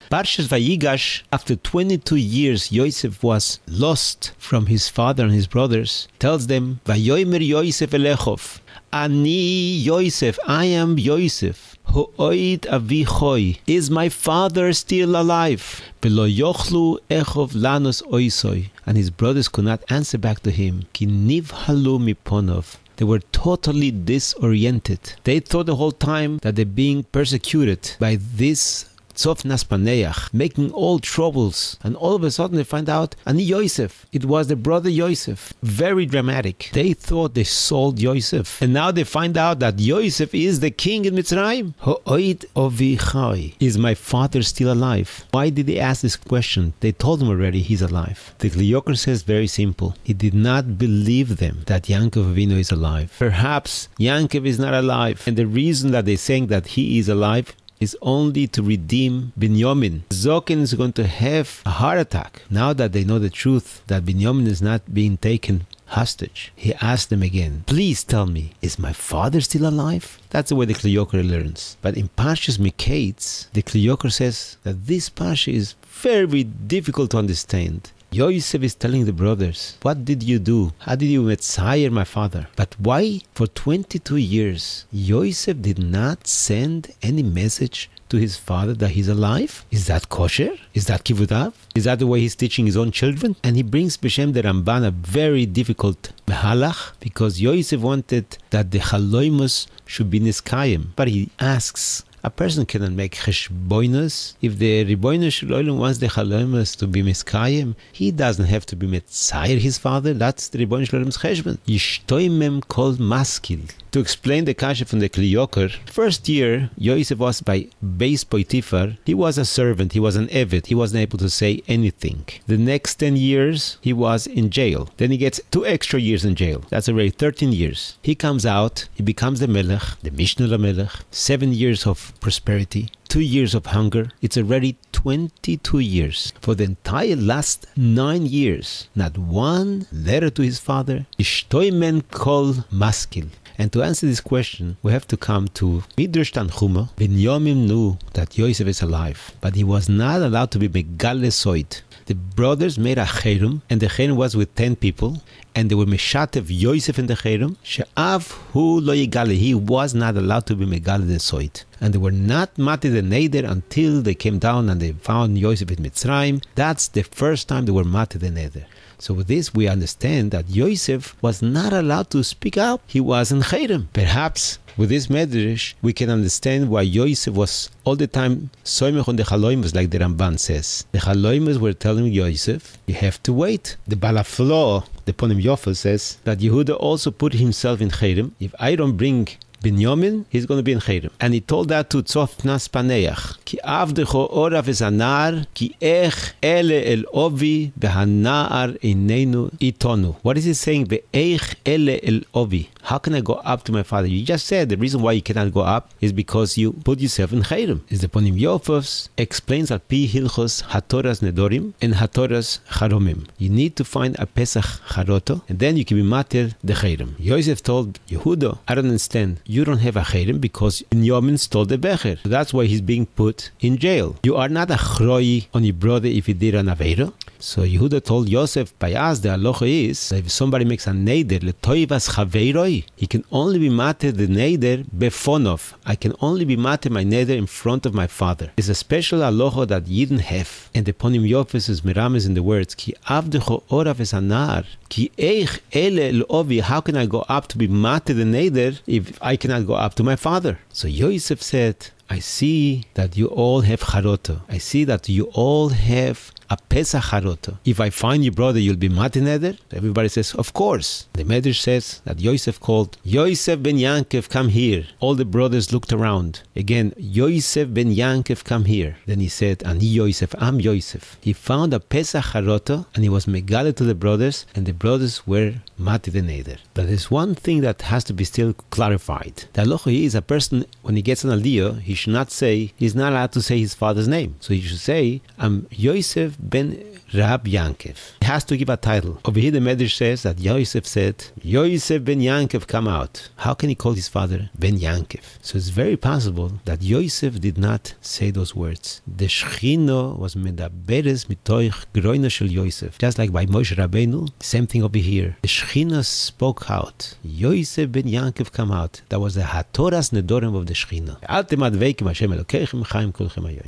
Parshas Vayigash, after 22 years Yosef was lost from his father and his brothers, tells them, Vayomer Yosef elechov, Ani Yosef, I am Yosef. Ho'oid avichoi, is my father still alive? Velo yochlu echov lanos oisoi. And his brothers could not answer back to him. Ki nivhalu miponov. They were totally disoriented. They thought the whole time that they're being persecuted by this Tzof Naspaneach, making all troubles, and all of a sudden they find out, Ani Yosef, it was the brother Yosef. Very dramatic. They thought they sold Yosef, and now they find out that Yosef is the king in Mitzrayim. Ho'oid ovichai, is my father still alive? Why did they ask this question? They told him already he's alive. The Kli Yakar says very simple. He did not believe them that Yankov Avinu is alive. Perhaps Yankov is not alive, and the reason that they're saying that he is alive is only to redeem Binyamin. Zokin is going to have a heart attack now that they know the truth that Binyamin is not being taken hostage. He asked them again, please tell me, is my father still alive? That's the way the Kli Yakar learns. But in Parshas Miketz, the Kli Yakar says that this Parsha is very difficult to understand. Yosef is telling the brothers, what did you do? How did you metzayir my father? But why for 22 years Yosef did not send any message to his father that he's alive? Is that kosher? Is that kivudav? Is that the way he's teaching his own children? And he brings B'Shem the Ramban a very difficult mehalach, because Yosef wanted that the chaloimos should be niskayim. But he asks, a person cannot make cheshboinus. If the Ribono Shel Olam wants the chaloimos to be miskayim, he doesn't have to be metzayer his father. That's the Ribono Shel Olam's cheshbon. Yishtoimem kol maskil. To explain the kasha from the Kli Yakar, first year Yosef was by Beis Potifar. He was a servant, he was an eved, he wasn't able to say anything. The next 10 years he was in jail. Then he gets 2 extra years in jail. That's already 13 years. He comes out, he becomes the Melech, the Mishnah Melech. 7 years of prosperity, 2 years of hunger. It's already 22 years. For the entire last 9 years, not one letter to his father. Ishtoimen kol maskil. And to answer this question, we have to come to Midrash Tanchuma. Binyamin knew that Yosef is alive, but he was not allowed to be Megale Soit. The brothers made a cherem, and the cherem was with 10 people, and they were Meshatev Yosef in the cherem. She'av hu lo yigale, he was not allowed to be Megale the Soit. And they were not Mati the Neder until they came down and they found Yosef in Mitzrayim. That's the first time they were Mati the Neder. So with this, we understand that Yosef was not allowed to speak out. He was in Cherem. Perhaps with this medrash, we can understand why Yosef was all the time soymech on the chaloimos, like the Ramban says. The chaloimos were telling Yosef, you have to wait. The Balaflo, the Ponim Yofel, says that Yehuda also put himself in Cherem. If I don't bring Binyamin, he's going to be in Cherem. And he told that to Tzof Naspaneach. Ki avdecho orav ezanar, ki ech ele el ovi behanar einenu itonu. What is he saying? Ve'ech ele el ovi. How can I go up to my father? You just said the reason why you cannot go up is because you put yourself in Cherem. Is the Ponim Yofos explains al pi hilchos hatoras nedorim and hatoras charomim. You need to find a Pesach charoto, and then you can be mater the Cherem. Yosef told Yehuda, I don't understand. You don't have a cherem because Binyamin stole the becher. So that's why he's being put in jail. You are not a chroi on your brother if he did an aveiro. So Yehuda told Yosef, by us the halacha is that if somebody makes a neder letoivas chaveiroi, he can only be mater the neder befonov. I can only be mater my neder in front of my father. It's a special halacha that Yidden have. And the Ponim Yofes is miramis in the words ki avdecho orav esanar ki eich ele ovi. How can I go up to be mater the neder if I cannot go up to my father? So Yosef said, I see that you all have charoto. I see that you all have a Pesach charoto. If I find your brother, you'll be Mati Neder? Everybody says, of course. The Medrash says that Yosef called, Yosef ben Yankov, come here. All the brothers looked around. Again, Yosef ben Yankov, come here. Then he said, Ani Yosef, I'm Yosef. He found a Pesach charoto, and he was megale to the brothers, and the brothers were Mati the Neder. But there's one thing that has to be still clarified. The halacha is a person, when he gets an aliyah, he should not say, he's not allowed to say his father's name. So he should say, I'm Yosef ben Rab Yankov. has to give a title. Over here the Medrash says that Yosef said, Yosef ben Yankov come out. How can he call his father ben Yankov? So it's very possible that Yosef did not say those words. The Shechina was medaberes mitoich groino shel Yosef. Just like by Moshe Rabbeinu, same thing over here. The Shechina spoke out. Yosef ben Yankov come out. That was the Hatoras Nedorim of the Shechina. Altem adveikim Hashem Elokeichem chaim kulchem hayoim.